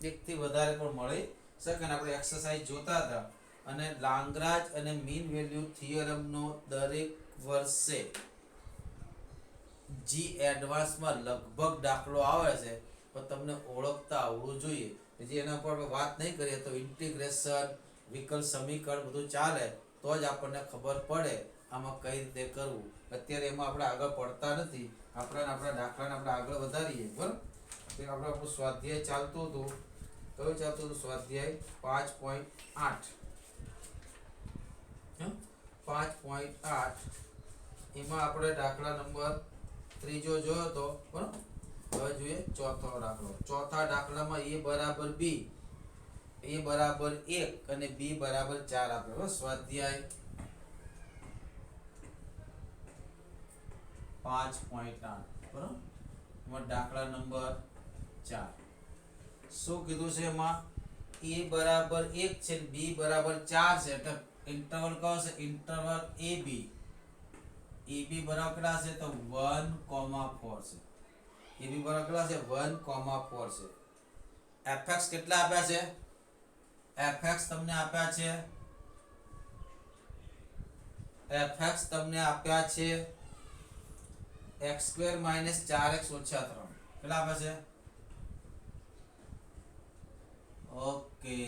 એકથી વધારે પણ મળી શકે. અને આપણે એક્સરસાઇઝ જોતા હતા અને લાંગરાજ અને મીન વેલ્યુ થિયરમનો દરેક વર્ષે જી એડવાન્સમાં લગભગ દાખલો આવે છે, પણ તમને ઓળખતા આવડવું જોઈએ. જે એના પર વાત નહીં કરીએ તો ઇન્ટિગ્રેશન, વિકલ સમીકરણ બધું ચાલે તો જ આપણને ખબર પડે આમાં કઈ રીતે કરવું. અત્યારે એમાં આપણે આગળ પડતા નથી. આપણા દાખલાને આપણે આગળ વધારીએ. બરાબર, તો આપણે આપણું સ્વાધ્યાય ચાલતું હતું. કયું ચાલતું હતું? સ્વાધ્યાય 5.8. 5.8 એમાં આપણે દાખલા નંબર ત્રીજો જોયો તો. બરાબર, હવે જોઈએ ચોથો દાખલો. ચોથા દાખલામાં a બરાબર b, a બરાબર 1 અને b બરાબર 4 આપે. સ્વાધ્યાય 5.8. બરાબર, એમાં દાખલા નંબર 4 શું કીધું છે? એમાં a બરાબર 1 છે, b બરાબર 4 છે. એટલે ઇન્ટરવલ કયો છે? Interval ab. ab બરાબર કેટલા છે? તો 1,4 છે. ab બરાબર કેટલા છે? 1,4 છે. fx કેટલા આપ્યા છે? fx તમને આપ્યા છે, fx તમને આપ્યા છે x² - 4x - 3. કેટલા આપ્યા છે? ઓકે,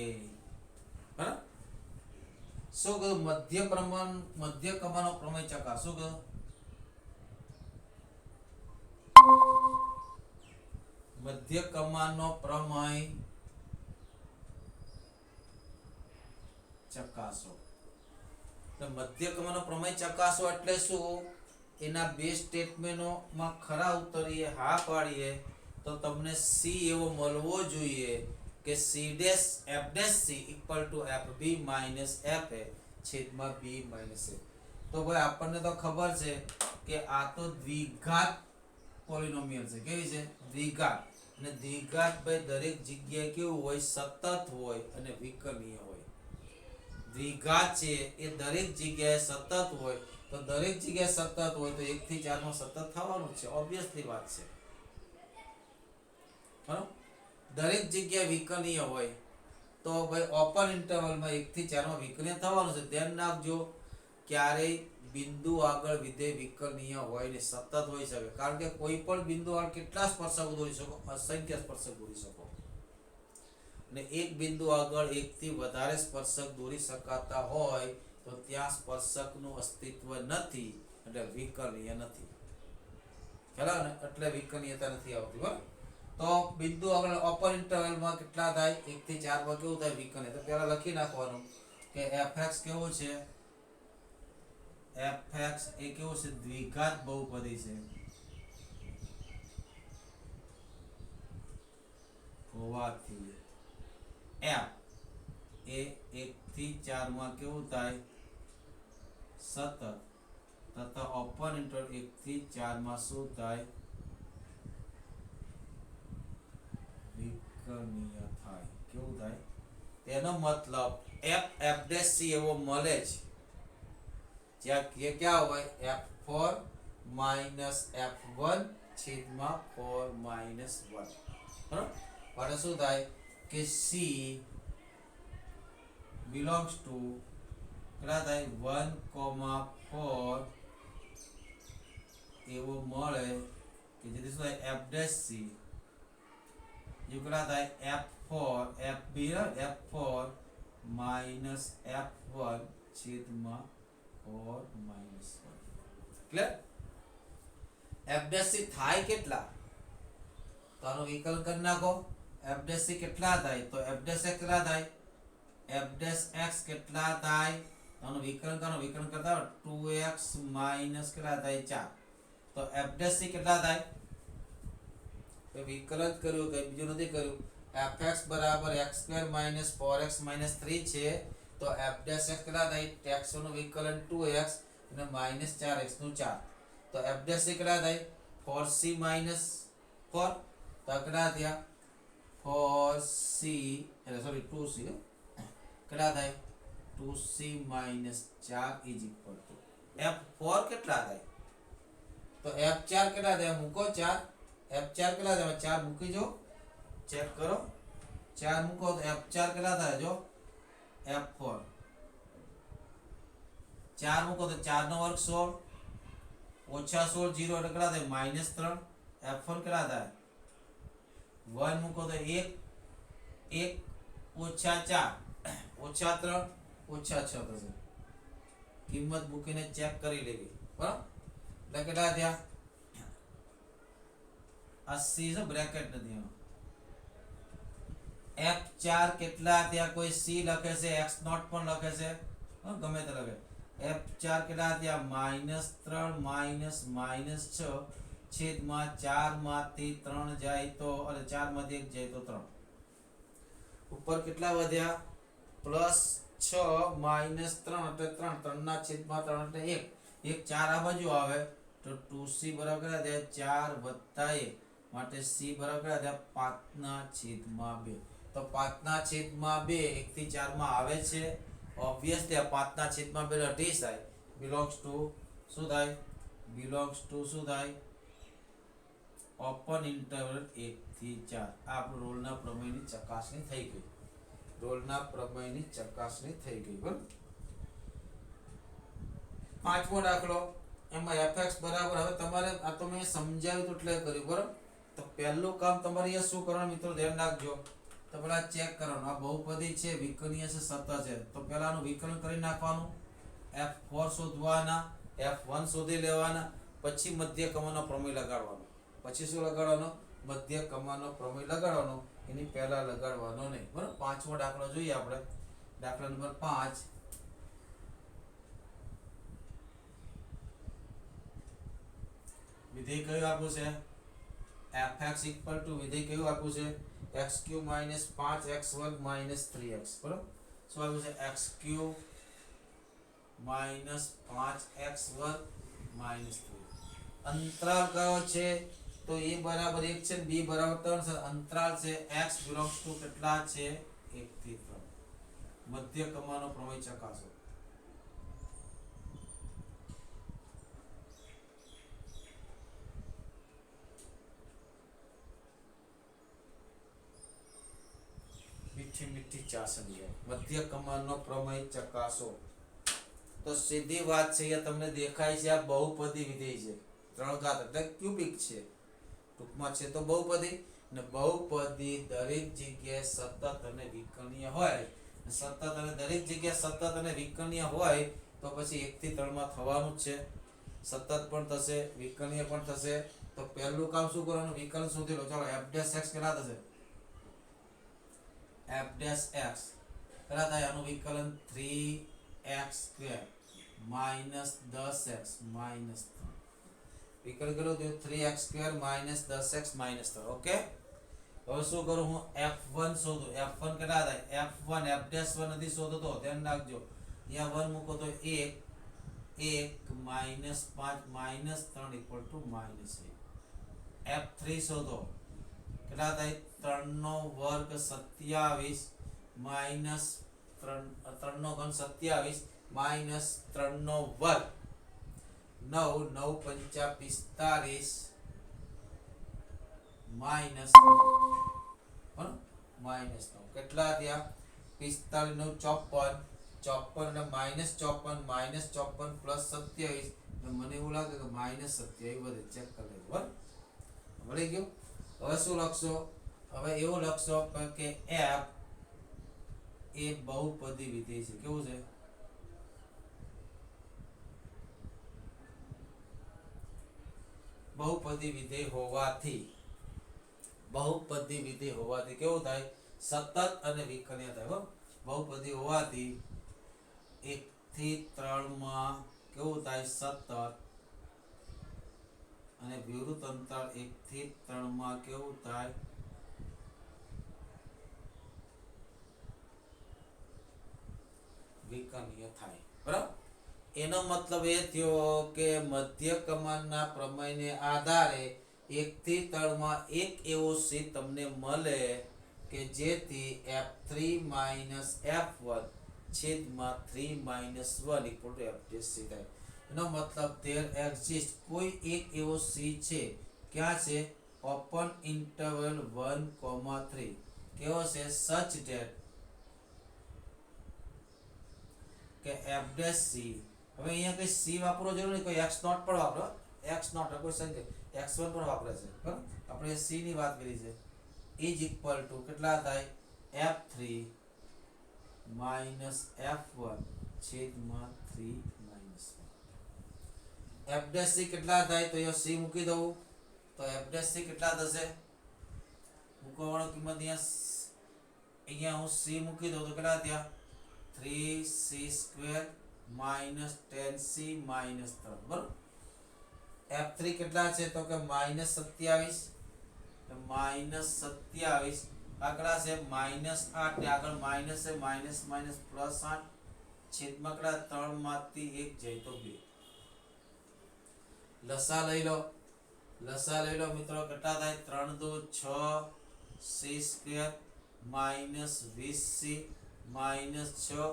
બરાબર. શું કહ્યું? મધ્ય કમાનો પ્રમેય ચકાસ. શું કહ્યું? મધ્ય કમાનો પ્રમેય ચકાસો. તો મધ્ય કમાનો પ્રમેય ચકાસો એટલે શું? એના બે સ્ટેટમેન્ટોમાં ખરા ઉતરીએ, હા પાડીએ તો તમને c એવો મળવો જોઈએ કે c dash f dash c equal to fb minus fa છેદમાં b માઇનસ a. તો ભાઈ આપણને તો ખબર છે કે આ તો દ્વિઘાત પોલિનોમિયલ છે. કેવી છે? દ્વિઘાત. અને દ્વિઘાત ભાઈ દરેક જગ્યાએ કેવું હોય? સતત હોય અને વિકર્ણીય હોય. દ્વિઘાત છે એ દરેક જગ્યાએ સતત હોય, તો દરેક જગ્યાએ સતત હોય તો 1 થી 4 માં સતત થવાનું છે. ઓબ્વિયસલી વાત છે. બરાબર, દરેક જગ્યાએ વિકર્ણીય હોય તો ભાઈ ઓપન ઇન્ટરવલમાં 1 થી 4 માં વિકર્ણીય થવાનું છે. ધ્યાન રાખજો, ક્યારેય બિંદુ આગળ વિધેય વિકર્ણીય હોય ને સતત હોઈ શકે. કારણ કે કોઈ પણ બિંદુ આગળ કેટલા સ્પર્શકો દોરી શકો? અસંખ્ય સ્પર્શક દોરી શકો. અને એક બિંદુ આગળ એકથી વધારે સ્પર્શક દોરી શકાતા હોય તો ત્યાં સ્પર્શકનું અસ્તિત્વ નથી, એટલે વિકર્ણીય નથી. ખ્યાલ ને? એટલે વિકર્ણીયતા નથી આવતી. બરાબર, તો બિંદુ આગળ ઓપન ઇન્ટરવલમાં કેટલા થાય? 1 થી 4 માં કેવું થાય? વિકર્ણીય. તો પહેલા લખી નાખવાનું કે fx કેવું છે? fx એ કેવું છે? દ્વિઘાત બહુપદી છે હોવાથી f એ 1 થી 4 માં કેવું થાય? સતત. તથા ઓપન ઇન્ટરવલ 1 થી 4 માં શું થાય? વિકર્ણીય થાય. કેવું થાય? તેનો મતલબ f f' c એવો મળે છે જ્યાં કે ક્યાં હોય? f4 - f1 છેદમાં 4 - 1. બરાબર, એટલે શું થાય કે c belongs to કેટલા થાય? 1,4 એવો મળે કે જેથી શું થાય? f' c એ કેટલા થાય? f4 fb f4 - f1 છેદમાં 4 - 1. ક્લિયર? f' c થાય કેટલા? તો આનું વિકલન કરી નાખો. f' c કેટલા થાય? તો f' કેટલા થાય? f' કેટલા થાય? આનું વિકલન કરો. વિકલન કરતા 2x માઈનસ કેટલા થાય? 4. તો f' c કેટલા થાય? તો વિકલન કર્યું, કઈ બીજું નથી કર્યું. fx બરાબર x² - 4x - 3 છે. તો f' કેટલા થાય? x નું વિકલન 2x અને -4x નું 4. તો f' કેટલા થાય? 4c - 4. તો કેટલા થયા? 4c એટલે સોરી 2c. કેટલા થાય? 2c - 4 is equal two f4 કેટલા થાય? તો f4 કેટલા થાય? મૂકો 4. f4 કેટલા થાય? 4 મૂકી જો, ચેક કરો. 4 મૂકો તો f4 કેટલા થાય જો f4 4 મૂકો તો 4 નો વર્ગ 16 ઓછા 16 0 એટલે કેટલા થાય -3 f1 કેટલા થાય 1 મૂકો તો 1 1 ઓછા 4 ઓછા 3 ઓછા 6 થશે કિંમત મૂકીને ચેક કરી લેવી બરાબર એટલે કેટલા થયા 80 છે બ્રેકેટ નથી એમાં f4 કેટલા થયા કોઈ c લખે છે x0 પણ લખે છે ગમે તે લખે f4 કેટલા થયા -3 -6 છેદમાં 4 માંથી 3 જાય તો અને 4 માંથી 1 જાય તો 3 ઉપર કેટલા વધ્યા +6 -3 એટલે 3 3 ના છેદમાં 3 એટલે 1 1 4 આ બાજુ આવે તો 2c બરાબર કેટલા થયા 4 + 1 માટે c બરાબર કેટલા થયા 5 ના છેદમાં 2 તો 5 ના છેદમાં 2 1 થી 4 માં આવે છે ઓબ્વિયસલી આ 5 ના છેદમાં 2 અઢી થાય બિલોંગ્સ ટુ શું થાય બિલોંગ્સ ટુ શું થાય ઓપન ઇન્ટરવલ 1 થી 4 આ આપણું રોલના પ્રમેયની ચકાસણી થઈ ગઈ રોલના પ્રમેયની ચકાસણી થઈ ગઈ બરાબર પાંચમો દાખલો એમાં fx બરાબર હવે તમારે આ તો મેં સમજાવ્યું તો એટલે કર્યું બરાબર તો પહેલું કામ તમારે અહીંયા શું કરવાનું મિત્રો ધ્યાન રાખજો તો પેલા ચેક કરવાનું આ બહુપદી છે વિકર્ણીય છે સતત છે તો પહેલાનું વિકલન કરી નાખવાનું f4 શોધવાના f1 શોધી લેવાના પછી મધ્ય કમાનો પ્રમેય લગાડવાનો પછી શું લગાડવાનો મધ્ય કમાનો પ્રમેય લગાડવાનો એની પહેલા લગાડવાનો નહીં બરાબર પાંચમો દાખલો જોઈએ આપણે દાખલા નંબર 5 વિધેય કયું આપ્યું છે fx વિધેય કયું આપ્યું છે x3 5x2 3x બરાબર શું આવ્યું છે x3 5x2 3 અંતરાલ કયો છે તો a બરાબર 1 છે b બરાબર 3 છે અંતરાલ છે x belongs to કેટલા છે 1 થી 3 મધ્ય કમાનો પ્રમેય ચકાસો મીઠી ચાસણી મધ્ય કમાનનો પ્રમેય ચકાસો તો સીધી વાત છે અહીંયા તમને દેખાય છે આ બહુપદી વિધેય છે 3 ઘાત એટલે ક્યુબિક છે ટૂંકમાં છે તો બહુપદી ને બહુપદી દરેક જગ્યાએ સતત અને વિકર્ણીય હોય સતત અને દરેક જગ્યાએ સતત અને વિકર્ણીય હોય તો પછી 1 થી 3 માં થવાનું જ છે સતત પણ થશે વિકર્ણીય પણ થશે તો પહેલું કામ શું કરવાનું વિકલન શોધી લો ચાલો f' x કેટલા થશે f' x કેટલા થાય આનું વિકલન 3x² -10x -3 વિકલન કરો તો 3x² -10x -3 ઓકે હવે શું કરું હું f1 શોધું f1 કેટલા થાય f1 f' નથી શોધતો ધ્યાન રાખજો અહીંયા 1 મૂકો તો 1 1 -5 -3 = -8 f3 શોધો કેટલા થાય 3 નો વર્ગ 27 -3 3 નો ઘન 27 -3 નો વર્ગ 9 9 5 45 -9 કેટલા થયા 45 9 54 54 અને -54 -54 + 27 મને એવું લાગે કે -27 વધે ચેક કરી લેજો બરાબર મળી ગયું હવે શું લખશો હવે એવું લખશો કે f એ બહુપદી વિધેય છે કેવું છે બહુપદી વિધેય હોવાથી કેવું થાય સતત અને વિકર્ણીય થાય બહુપદી હોવાથી 1 થી 3 માં કેવું થાય સતત અને વિવૃત અંતર 1 થી 3 માં કેવું થાય વિકર્ણીય થાય બરાબર એનો મતલબ એ થયો કે મધ્ય કમાનના પ્રમેયને આધારે 1 થી 3 માં એક એવો c તમને મળે કે જેથી f3 - f1 છેદમાં 3 - 1 = f' થાય એનો મતલબ there exists કોઈ એક એવો c છે ક્યાં છે ઓપન ઇન્ટરવલ 1, 3 કેવો છે સચ ડેટ કે f ડેશ c. હવે અહીંયા કઈ c વાપરવો જરૂર નહીં, કોઈ x નોટ પણ વાપરો, x નોટ કોઈ સંખ્યા x1 પણ વાપરે છે બરાબર. આપણે c ની વાત કરી છે ઇઝ ઇક્વલ ટુ કેટલા થાય f3 માઈનસ f1 છેદમાં 3 માઈનસ 1. f ડેશ c કેટલા થાય તો અહીંયા c મૂકી દઉં તો f ડેશ c કેટલા થશે, મૂકવાનો કિંમત અહીંયા હું c મૂકી દઉં તો કેટલા થયા 3c² માઈનસ 10c માઈનસ 3 બરાબર. f3 કેટલા છે તો કે માઈનસ 27, માઈનસ 27 આંકડા છે માઈનસ 8 ને આગળ માઈનસ છે માઈનસ માઈનસ પ્લસ 8 છેદમાં આંકડા 3 માંથી 1 જાય તો 2. લસા લઈ લો મિત્રો કેટલા થાય 3 2 6c² minus 20c minus 6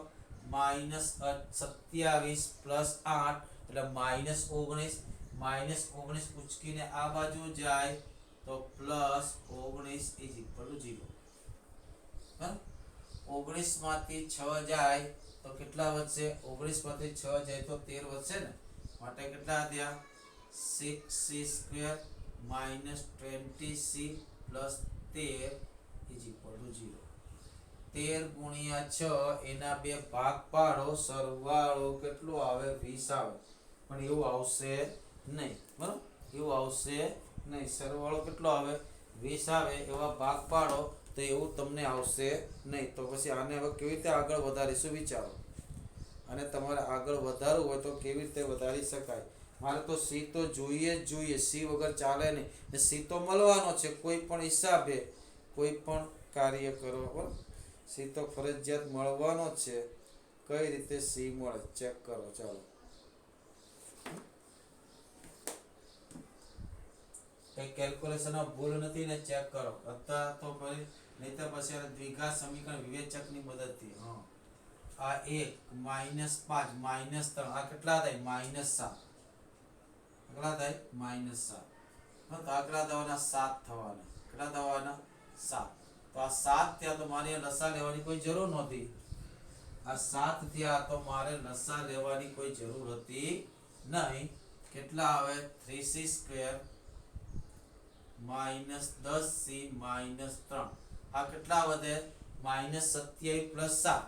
minus 27 plus 8 એટલે માઈનસ 19, માઈનસ 19 ઉચકીને આ બાજુ જાય તો પ્લસ 19 ઇઝ ઇક્વલ ટુ 0. 19 માંથી 6 જાય તો કેટલા વધશે, 19 માંથી 6 જાય તો 13 વધશે ને, માટે કેટલા થયા 6c² minus 20c plus 13 is equal two 0. 13 ગુણ્યા 6 એના બે ભાગ પાડો, સરવાળો કેટલો આવે 20 આવે, પણ એવું આવશે નહીં બરાબર, એવું આવશે નહીં. સરવાળો કેટલો આવે 20 આવે, એવા ભાગ પાડો તો એવું તમને આવશે નહીં. તો પછી આને હવે કેવી રીતે આગળ વધારીશું વિચારો. અને તમારે આગળ વધારવું હોય તો કેવી રીતે વધારી શકાય. મારે તો c તો જોઈએ જ જોઈએ, c વગર ચાલે નહીં. ને c તો મળવાનો છે કોઈ પણ હિસાબે, કોઈ પણ કાર્ય કરો બરાબર, c તો ફરજિયાત મળવાનો જ છે. કઈ રીતે c મળે ચેક કરો. ચાલો કઈ કેલ્ક્યુલેશનમાં ભૂલ નથી ને ચેક કરો. અત્યારે તો ભાઈ નહીં તો પછી દ્વિઘાત સમીકરણ વિવેચકની મદદથી. આ 1 માઈનસ 5 માઈનસ 3 આ કેટલા થાય માઈનસ 7, કેટલા થાય માઈનસ 7. તો આગલા થવાના 7 થવાના, કેટલા થવાના 7. તો આ 7 થયા તો મારે લસા લેવાની કોઈ જરૂર નહોતી. આ 7 થયા તો મારે લસા લેવાની કોઈ જરૂર હતી નહીં. કેટલા આવે 3c² માઈનસ 10c માઈનસ 3 આ કેટલા વધે minus 27 plus 7,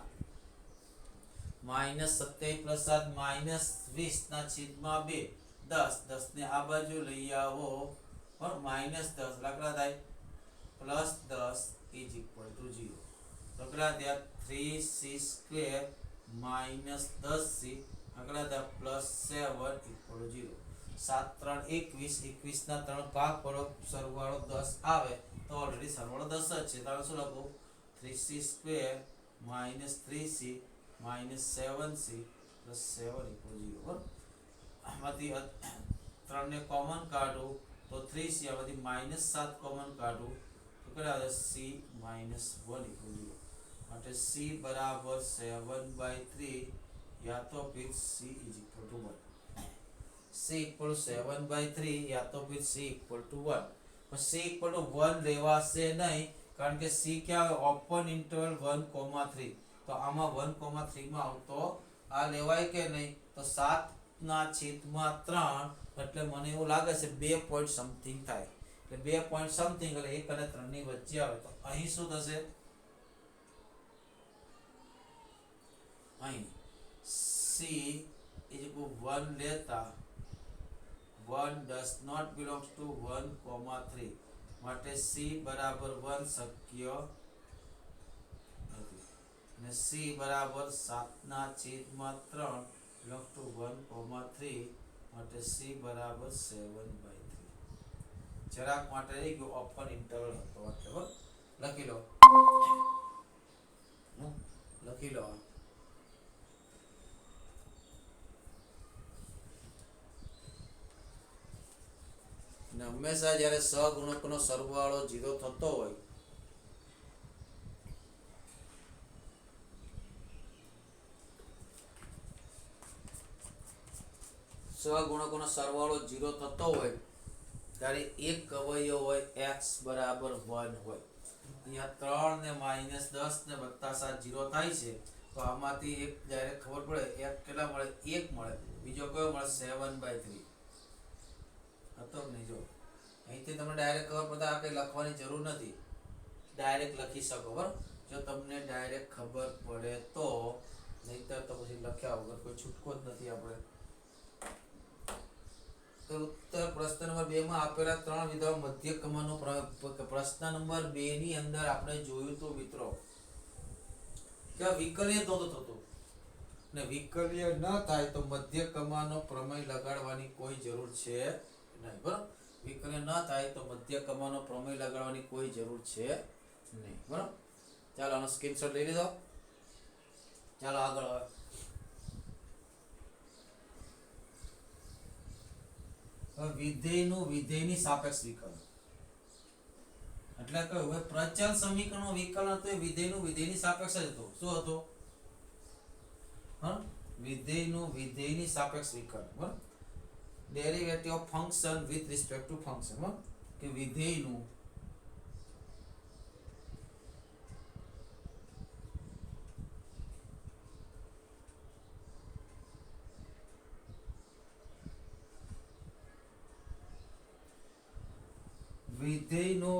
minus 27 plus 7 minus 20 ના છેદમાં 2 10, 10 ને આ બાજુ લઈ આવો પણ માઈનસ 10 લાકડા થાય પ્લસ 10 ઇઝ ઇક્વલ ટુ 0. તો કેટલા થયા 3c² માઈનસ 10c આગળ થયા પ્લસ 7 ઇક્વલ ટુ 0. 7 3 21, 21 ના 3 ભાગ પડો, સરવાળો 10 આવે તો ઓલરેડી સરવાળો 10 જ છે. તો શું લખું 3c² minus 3c minus 7c plus 7 equal 0. આમાંથી 3 ને કોમન કાઢું તો 3c, આમાંથી માઈનસ 7 કોમન કાઢું તો કેટલા આવે c માઈનસ 1 ઇક્વલ 0. માટે c બરાબર 7/3 યા તો फिर c is equal two 1. c equal 7/3 યા તો फिर c ઇક્વલ ટુ 1. પણ c ઇક્વલ ટુ 1 લેવાશે નહીં, કારણ કે c ક્યાં ઓપન ઇન્ટરવલ 1,3. તો આમાં 1,3 માં આવતો આ લેવાય કે નહીં. તો 7 ના છેદમાં 3 એટલે મને એવું લાગે છે 2 પોઈન્ટ સમથિંગ થાય. એટલે 2 પોઈન્ટ સમથિંગ એટલે 1 અને 3 ની વચ્ચે આવે. તો અહીં શું થશે, અહીં c is equal 1 લેતા 1 does not belongs to 1,3 માટે c બરાબર 1 શક્ય નથી. અને c બરાબર 7 ના છેદમાં 3 belongs to 1,3 માટે c બરાબર 7/3. જરાક માટે રહી ગયો ઓપન ઇન્ટરવલ હતો એટલે લખી લો, લખી લો. અને હંમેશા જ્યારે સહગુણકનો સરવાળો 0 થતો હોય સહગુણકોનો સરવાળો 0 થતો હોય ત્યારે એક અવયવ હોય x બરાબર 1 હોય. यहाँ 3 ને -10 ને +7 0 થાય છે તો આમાંથી એક ડાયરેક્ટ ખબર પડે એક કેટલા મળે 1 મળે બીજો કયો મળે 7/3 હતો કે નહીં જો અહીંથી તમને ડાયરેક્ટ ખબર પડે આ કઈ લખવાની જરૂર નથી ડાયરેક્ટ લખી શકો બરાબર જો તમને ડાયરેક્ટ ખબર પડે તો નહીતર તો પછી લખ્યા વગર કોઈ છૂટકો જ નથી આપણે તો ઉત્તર પ્રશ્ન નંબર 2 માં આપેલા ત્રણ વિધાઓ મધ્ય કમાનો પ્રશ્ન નંબર 2 ની અંદર આપણે જોયું તો મિત્રો કે વિકલ્ય તો થતો ને વિકલ્ય ન થાય તો મધ્ય કમાનો પ્રમેય લગાડવાની કોઈ જરૂર છે નહીં બરાબર વિકલ્ય ન થાય તો મધ્ય કમાનો પ્રમેય લગાડવાની કોઈ જરૂર છે નહીં બરાબર ચાલો આનો સ્ક્રીનશોટ લઈ લીધો ચાલો આગળ હવે વિધેયનું વિધેયની સાપેક્ષ વિકલન એટલે કે હવે પ્રચલ સમીકરણનું વિકલન તો એ વિધેયનું વિધેયની સાપેક્ષ જ હતું શું હતું વિધેયનું વિધેયની સાપેક્ષ વિકલન બરાબર derivative of function with respect to function બરાબર કે વિધેયનું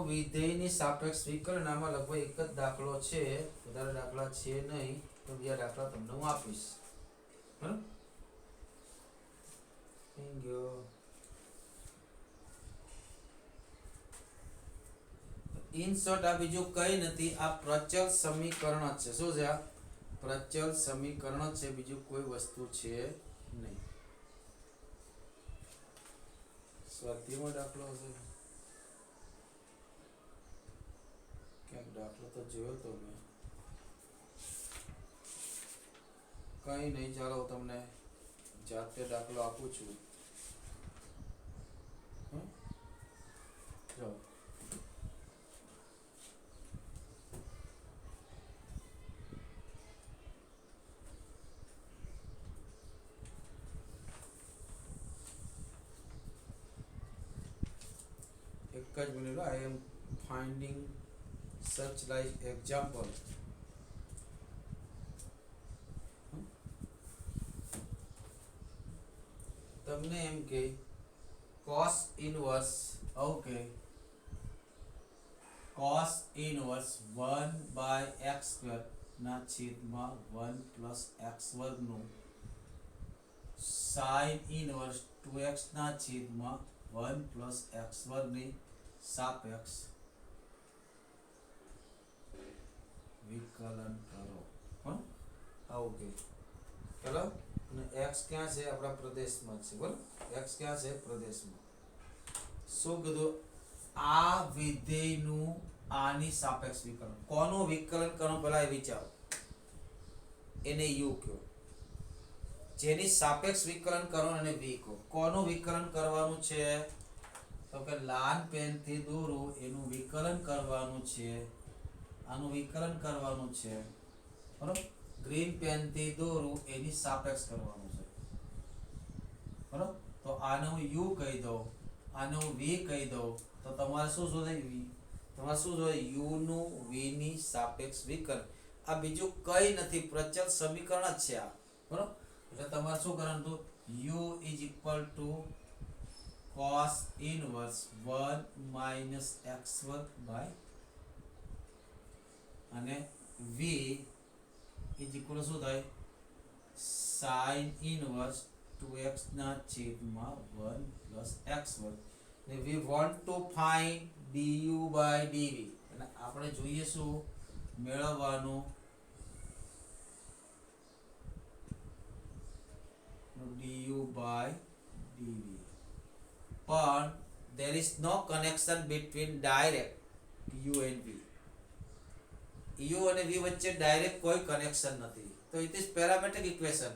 વિધેયની સાપેક્ષ વિકલન આમાં લગભગ એક જ દાખલો છે વધારે દાખલા છે નહીં તો બીજા દાખલા તમને હું આપીશ બરાબર થેન્ક યુ ઇન શોર્ટ આ બીજું કઈ નથી આ પ્રચલ સમીકરણ જ છે શું છે આ પ્રચલ સમીકરણ છે બીજું કોઈ વસ્તુ છે નહીં સ્વાધ્યાયમાં દાખલો હશે ક્યાંક દાખલો તો જોયો તો મેં કઈ નહીં ચાલો તમને જાતે દાખલો આપું છું જો એક જ minute I am finding such like example તમને એમ કે cos inverse okay cos inverse 1/x² ના છેદમાં 1 + x² નું sin inverse 2x ના છેદમાં 1 + x² ની સાપેક્ષ વિકલન કરો પણ ઓકે ચલો અને x ક્યાં છે આપણા પ્રદેશમાં છે બરાબર x ક્યાં છે પ્રદેશમાં શું કીધું આ વિધેયનું આની સાપેક્ષ વિકલન કોનું વિકલન કરવાનું પહેલા એ વિચારો એને u કહો જેની સાપેક્ષ વિકલન કરવાનું એને v કહો કોનું વિકલન કરવાનું છે તો કે લાલ પેન થી દોરો એનું વિકલન કરવાનું છે આનું વિકલન કરવાનું છે બરાબર ગ્રીન પેન થી દોરું એની સાપેક્ષ કરવાનું છે બરાબર તો આને હું u કહી દઉં આને હું v કહી દઉં તો તમારે શું શોધે v તમારે શું શોધે u નું v ની સાપેક્ષ વિકલન આ બીજું કઈ નથી પ્રચલ સમીકરણ જ છે આ બરાબર એટલે તમારે શું કરવાનું તો u = cos inverse 1 - x² અને v શું થાય sin inverse 2x ના છેદમાં 1 + x² ને we want to find du/dv અને આપણે જોઈએ શું મેળવવાનું du/dv પણ there is no connection between direct u and v u અને v વચ્ચે ડાયરેક્ટ કોઈ કનેક્શન નથી તો it is parametric equation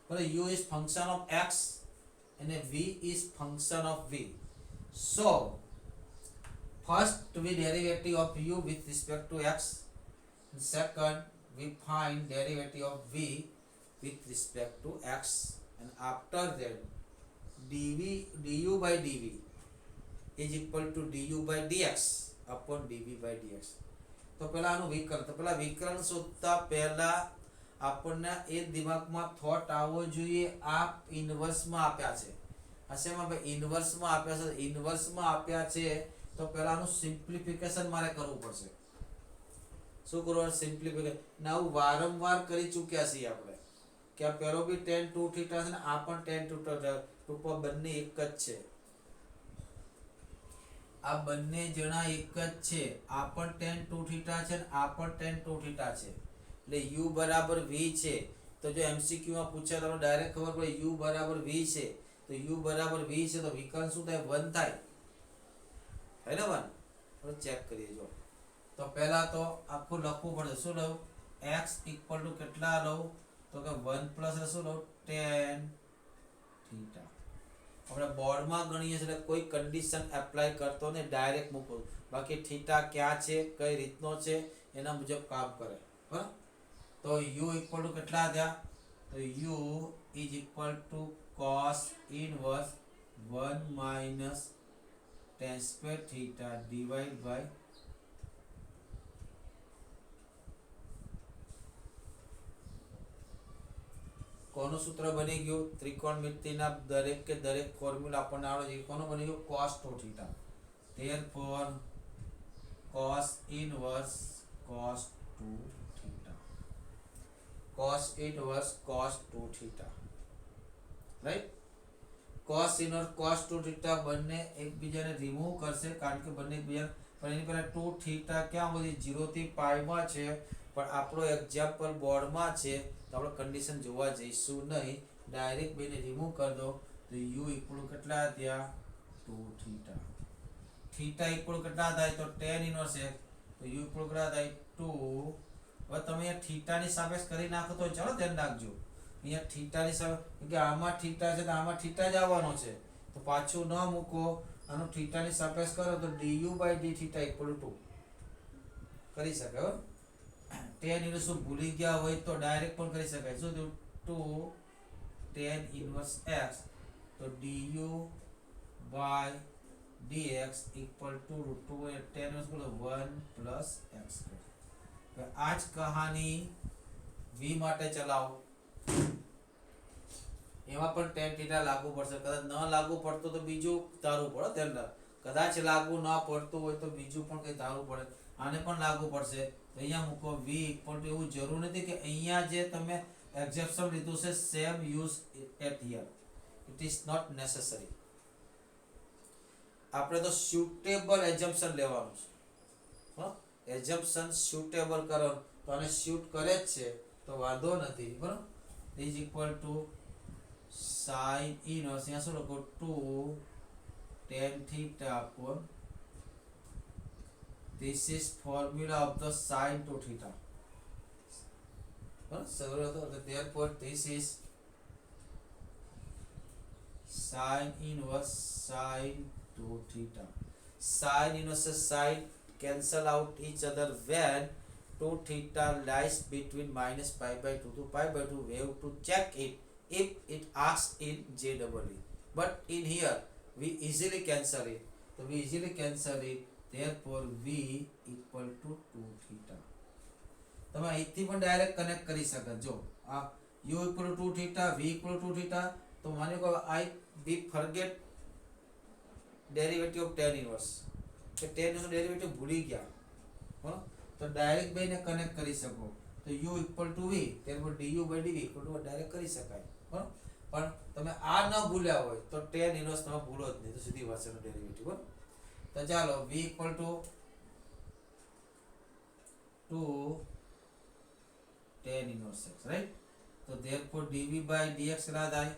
but u is function of x and v is function of v so first we derivative of u with respect to x and second we find derivative of v with respect to x and after that du/dv is equal to du/dx upon dv/dx तो તો પેલા આનું વિકર્ણ, તો પેલા વિકર્ણ શોધતા પહેલા આપણને એ દિમાગમાં થોટ આવવો જોઈએ આ ઇન્વર્સમાં આપ્યા છે. હશેમાં ભાઈ ઇન્વર્સમાં આપ્યા છે, ઇન્વર્સમાં આપ્યા છે તો પેલા આનું સિમ્પ્લિફિકેશન મારે કરવું પડશે. શું કરવાનું? સિમ્પ્લિફિકેશન. ના વારંવાર કરી ચૂક્યા છીએ આપણે કે આ પેલો બી tan 2 થીટા છે ને આ પણ tan 2 થીટા, ટૂંકમાં બંને એક જ છે. આ બંને જણા એક જ છે. આ પણ tan 2 થીટા છે ને આ પણ tan 2 થીટા છે. એટલે u બરાબર v છે. તો જો MCQ માં પૂછે તો ડાયરેક્ટ ખબર પડે u બરાબર v છે. તો u બરાબર v છે તો વિકર્ણ શું થાય? 1 થાય. હે ને 1? હવે ચેક કરીએ. જો તો પહેલા તો આખું લખવું પડે. શું લઉં? x ઇક્વલ ટુ કેટલા લઉં? તો કે 1 પ્લસ શું લઉં? tan theta. આપણે બોર્ડમાં ગણીએ છીએ એટલે કોઈ કન્ડિશન એપ્લાય કરતો ને ડાયરેક્ટ મૂકો. બાકી થીટા ક્યાં છે, કઈ રીતનો છે એના મુજબ કામ કરે. બરાબર? તો u ઇક્વલ ટુ કેટલા થયા? તો u is equal to cos inverse 1 minus tan square theta divide by કોનું સૂત્ર બની ગયું? ત્રિકોણમિતિના દરેક કે દરેક ફોર્મ્યુલા આપણને આવડે છે. કોનું બની ગયું? cos 2 theta. therefore cos inverse cos 2 theta. cos inverse cos 2 theta. Right? cos inverse cos 2 theta બંને એકબીજાને રિમૂવ કરશે કારણ કે બંને એકબીજા, પણ એની પહેલા 2 થીટા ક્યાં બધી 0 થી પાઈ માં છે, પણ આપણો એક્ઝામ્પલ બોર્ડમાં છે તો આપણે કન્ડિશન જોવા જઈશું નહીં. ડાયરેક્ટ બેને રિમૂવ કરી દો તો u ઇક્વલ કેટલા થયા? 2 થીટા. થીટા ઇક્વલ કેટલા થાય? તો tan ઇનવર્સ x. તો u ઇક્વલ કેટલા થાય? 2. હવે તમે અહીંયા થીટાની સાપેક્ષ કરી નાખો તો ચાલો ધ્યાન રાખજો. અહીંયા થીટાની સાપેક્ષ કે આમાં થીટા છે તો આમાં થીટા જ આવવાનો છે. તો પાછું ન મૂકો, આનું થીટાની સાપેક્ષ કરો તો du/d થીટા ઇક્વલ 2 કરી શકાય. હો tan ઇનવર્સ ભૂલી ગયા હોય તો ડાયરેક્ટ પણ કરી શકાય. શું થયું? 2 tan ઇનવર્સ x. તો du/dx equal to √2 tan inverse 1 plus x square. આ જ કહાની v માટે ચલાવો. એમાં પણ tan થીટા લાગુ પડશે. કદાચ ન લાગુ પડતો તો બીજું ધારવું પડે. ધ્યાન રાખ. કદાચ લાગુ ન પડતું હોય તો બીજું પણ કંઈ ધારવું પડે. આને પણ લાગુ પડશે. અહીંયા મૂકો v ઇક્વલ ટુ, એવું જરૂર નથી કે અહીંયા જે તમે એક્ઝેપ્શન લીધું છે same use at here. It is not necessary. આપણે તો સ્યુટેબલ એક્ઝેપ્શન લેવાનું છે. એક્ઝેપ્શન સ્યુટેબલ કરો તો આને સ્યુટ કરે જ છે તો વાંધો નથી. બરાબર? Is equal two sin inverse, અહીંયા શું લખો? 2 tan theta upon, this is formula of the sin 2 theta. સરળ હતો. therefore this is sin inverse sin 2 theta. Sin inverse and sin cancel out each other when 2 theta lies between minus pi by 2 to pi by 2. We have to check it if it asks in JEE. But in here we easily cancel it. So we easily cancel it. Therefore v equal to 2 theta. તમે અહીંથી પણ direct connect કરી શકો. જો આ u equal to 2 theta, v equal to 2 theta, તો માની લો we forget derivative of tan inverse. કે tan inverse ડેરિવેટિવ ભૂલી ગયા. બરાબર? તો ડાયરેક્ટ બેને કનેક્ટ કરી શકો. તો u equal to v, therefore du/dv equal to direct કરી શકાય. બરાબર? પણ તમે આ ન ભૂલ્યા હોય તો tan inverse તમે ભૂલો જ નહીં, તો સીધી વાત છે ડેરિવેટિવ. બરાબર? તો ચાલો v equal to 2 tan inverse x, right? તો therefore dv/dx કેટલા થાય?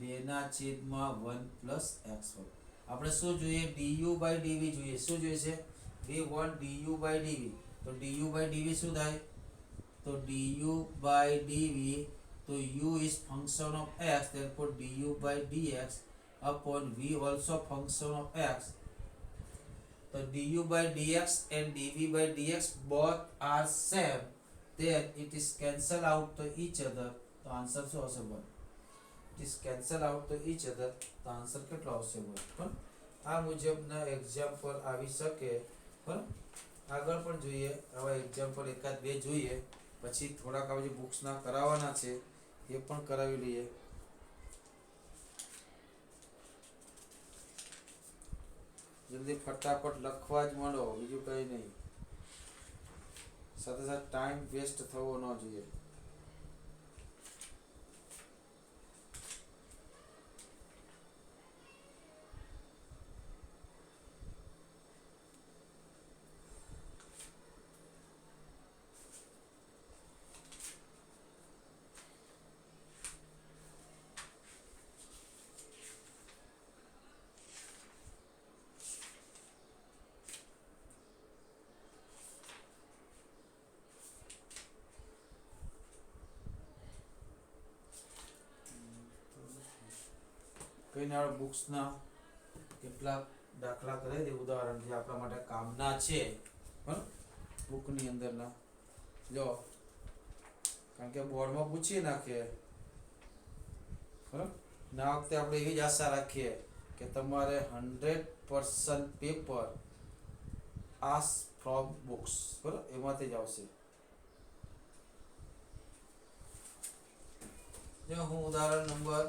2/1 plus x હોય. આપણે શું જોઈએ? du/dv જોઈએ. શું જોઈએ છે? we want du/dv. તો du/dv શું થાય? તો du/dv, તો u is function of x, therefore du/dx upon v also function of x. So du/dx and dv/dx both are same, then it is cancel out to each other. તો answer શું આવશે? 1. It is cancel out to each other. તો answer કેટલો આવશે? 1. પણ આ મુજબના example આવી શકે બરાબર આગળ પણ જોઈએ આવા એક્ઝામ્પલ એકાદ બે જોઈએ પછી થોડાક આ જે બુક્સના કરાવવાના છે એ પણ કરાવી લઈએ જલ્દી ફટાફટ લખવા જ માંડો બીજું કંઈ નહીં સાથે સાથે ટાઈમ વેસ્ટ થવો ન જોઈએ કઈ ના બુક્સના કેટલાક દાખલા કરાવી દે ઉદાહરણ જે આપણા માટે કામના છે બરાબર બુકની અંદરના જો કારણ કે બોર્ડમાં પૂછી નાખે બરાબર ના વખતે આપણે એવી જ આશા રાખીએ કે તમારે 100% પેપર આસ ફ્રોમ બુક્સ બરાબર એમાંથી જ આવશે જો હું ઉદાહરણ નંબર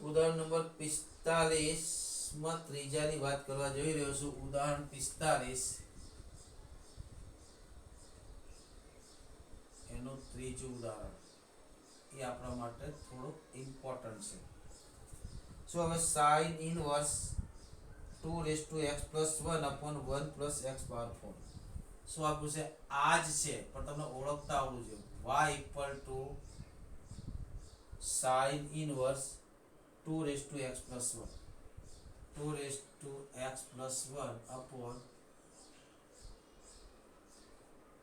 ઉદાહરણ નંબર 45 માં ત્રીજાની વાત કરવા જઈ રહ્યો છું ઉદાહરણ 45 એનું ત્રીજું ઉદાહરણ એ આપણા માટે થોડું ઇમ્પોર્ટન્ટ છે સો હવે sin ઇનવર્સ 2x + 1 / 1 + x ^ 4 શું આપ્યું છે આ જ છે પણ તમને ઓળખતા આવડવું જોઈએ y = sin inverse 2x + 1 2x + 1 upon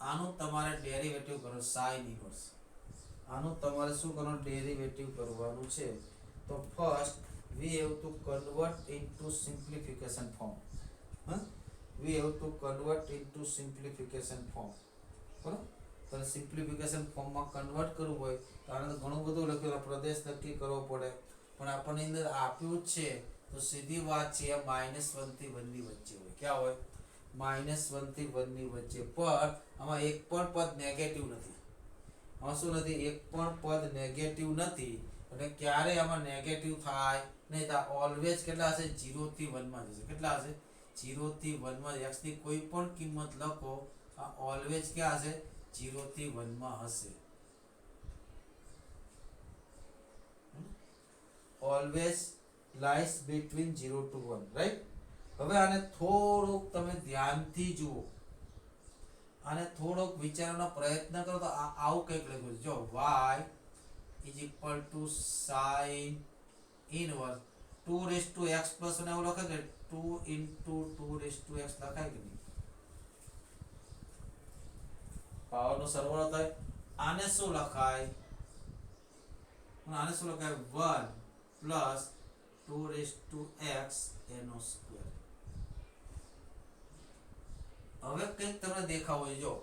આનું તમારે ડેરિવેટિવ કરો sin ઇનવર્સ આનું તમારે શું કરવાનું ડેરિવેટિવ કરવાનું છે તો first we have to convert into simplification form we have to convert into simplification form બરાબર તો સિમ્પ્લિફિકેશન ફોર્મમાં કન્વર્ટ કરવું હોય તો આને ઘણું બધું લખ્યું પ્રદેશ નક્કી કરવો પડે પણ આપણને અંદર આપ્યું છે તો સીધી વાત છે આ -1 થી 1 ની વચ્ચે હોય ક્યાં હોય -1 થી 1 ની વચ્ચે પણ આમાં એક પણ પદ નેગેટિવ નથી આમાં શું નથી એક પણ પદ નેગેટિવ નથી અને ક્યારે આમાં નેગેટિવ થાય નહીં તો ઓલવેઝ કેટલા હશે 0 થી 1 માં જશે કેટલા હશે 0 થી 1 માં x ની કોઈ પણ કિંમત લખો આ ઓલવેઝ ક્યાં હશે 0 થી 1 માં હશે always lies between 0 to 1 right હવે આને થોડુંક તમે ધ્યાનથી જુઓ આને થોડોક વિચારવાનો પ્રયત્ન કરો તો આવું કંઈક લખ્યું જો y = sin ઇનવર્સ 2x + 1 એવું લખે કે 2 * 2x લખાય કે નહીં પાવર નો સરવાળો થાય આને શું લખાય આને શું લખાય 1 + 2x એનો સ્ક્વેર હવે કંઈક તમને દેખાવ હોય જો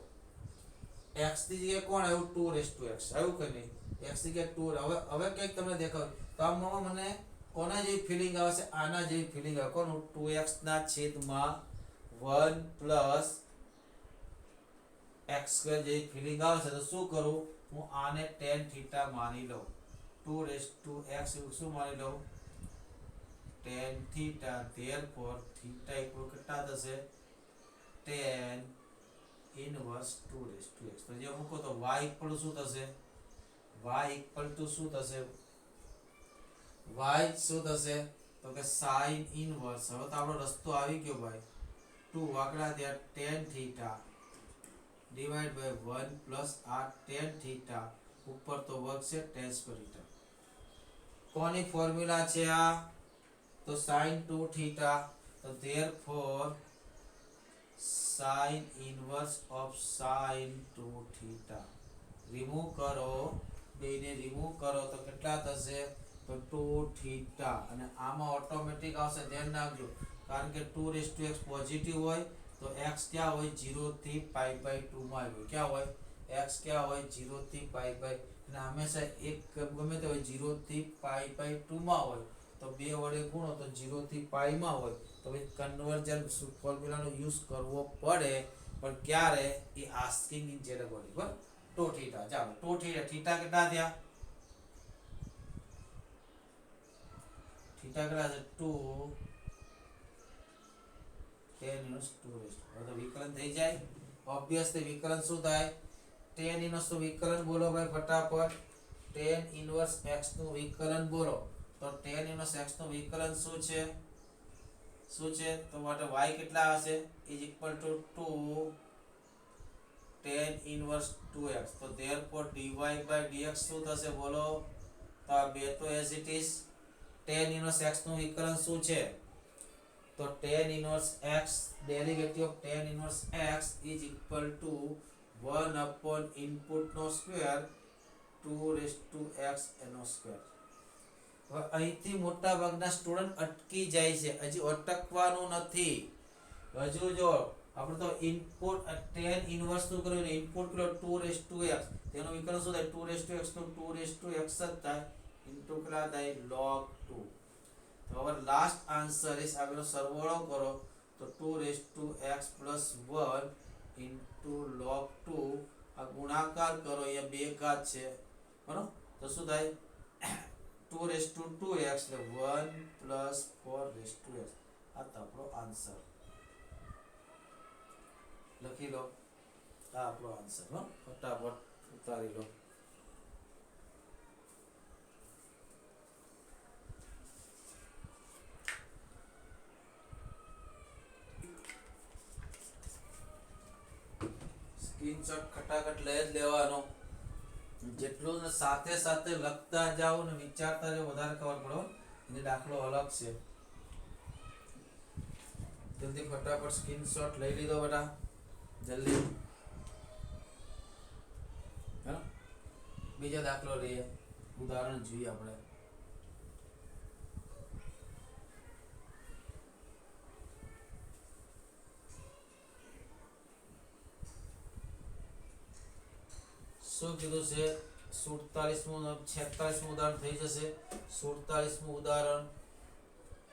x ની જગ્યાએ કોણ આવ્યું 2x આવ્યું કે નહીં x ની જગ્યાએ 2 હવે કંઈક તમને દેખાવ તો આમાં મને કોના જેવી ફીલિંગ આવે છે આના જેવી ફીલિંગ આવે કોનું 2x ના છેદમાં 1 + x² જેવી ફીલિંગ આવે છે તો શું કરું હું આને tan θ માની લઉં 2x શું માની લઉં tan θ therefore θ = કેટલા થશે tan ઇનવર્સ 2x તો જે મૂકો તો y = શું થશે y શું થશે તો કે sin ઇનવર્સ હવે તો આપણો રસ્તો આવી ગયો ભાઈ 2 વાકડા ત્યાં tan θ / 1 + આ tan θ ઉપર તો વર્ગ છે tan સ્ક્વેર θ કોની ફોર્મ્યુલા છે આ તો sin 2θ તો therefore sin inverse of sin 2θ remove કરો બેને રિમૂવ કરો તો કેટલા થશે તો 2θ અને આમાં ઓટોમેટિક આવશે ધ્યાન રાખજો કારણ કે 2x પોઝિટિવ હોય તો x ક્યાં હોય 0 થી π/2 માં હોય ક્યાં હોય x ક્યાં હોય 0 થી π/, અને હંમેશા એક ગમે તે હોય 0 થી π/2 માં હોય તો 2 વડે ગુણો તો 0 થી પાઈ માં હોય તો ભાઈ કન્વર્જન ફોર્મ્યુલાનો યુઝ કરવો પડે, પણ ક્યારે? એ આસ્કિંગ ઇન જેડ બોડી બરાબર. ટો થીટા, ચાલો ટો થીટા, થીટા કેટલા થયા? થીટા કેટલા છે? 2 tan inverse 2 રેસ્ટ. હવે તો વિકલન થઈ જાય. ઓબ્વિયસલી વિકલન શું થાય? tan inverse નું વિકલન બોલો ભાઈ ફટાફટ. tan inverse x નું વિકલન બોલો. તો tan inverse x નું વિકલન શું છે? શું છે? તો માટે y કેટલા હશે? is equal to 2 tan inverse 2x. તો therefore dy by dx શું થશે બોલો? તો આ બે તો as it is. tan inverse x નું વિકલન શું છે? તો tan inverse x, derivative of tan inverse x is equal to 1 upon input no square 2 raised to x no square. હવે અહીંથી મોટા ભાગના સ્ટુડન્ટ અટકી જાય છે, હજી અટકવાનું નથી. હજુ જો આપણે તો ઇનપુટ tan ઇન્વર્સ નું કર્યું, ઇનપુટ કર્યો 2 raised to x, તેનો વિકલન શું થાય? 2 raised to x નું 2 raised to x જ થાય ઇન્ટુ કેટલા થાય? log 2. તો હવે લાસ્ટ આન્સર ઇસ આગળનો સરવાળો કરો તો 2 raised to x plus 1 into log 2. આ ગુણાકાર કરો, અહીંયા બે ઘાત છે બરાબર, તો શું થાય? 2 raised to 2x એટલે 1 plus 4 raised to x. આ તો આપણો આન્સર લખી લો. આ આપણો આન્સર હો, ફટાફટ ઉતારી લો. સ્ક્રીનશોટ ખટાખટ લઈ જ લેવાનો. જેટલું સાથે સાથે લખતા જાઓ ને વિચારતા જાઓ વધારે ખબર પડો. એને દાખલો અલગ છે. જલ્દી ફટાફટ સ્ક્રીનશોટ લઈ લીધો બેટા, જલ્દી. હા, બીજો દાખલો લઈએ, ઉદાહરણ જોઈએ આપણે. શું કીધું છે? 47મું 46મું ઉદાહરણ થઈ જશે. 47મું ઉદાહરણ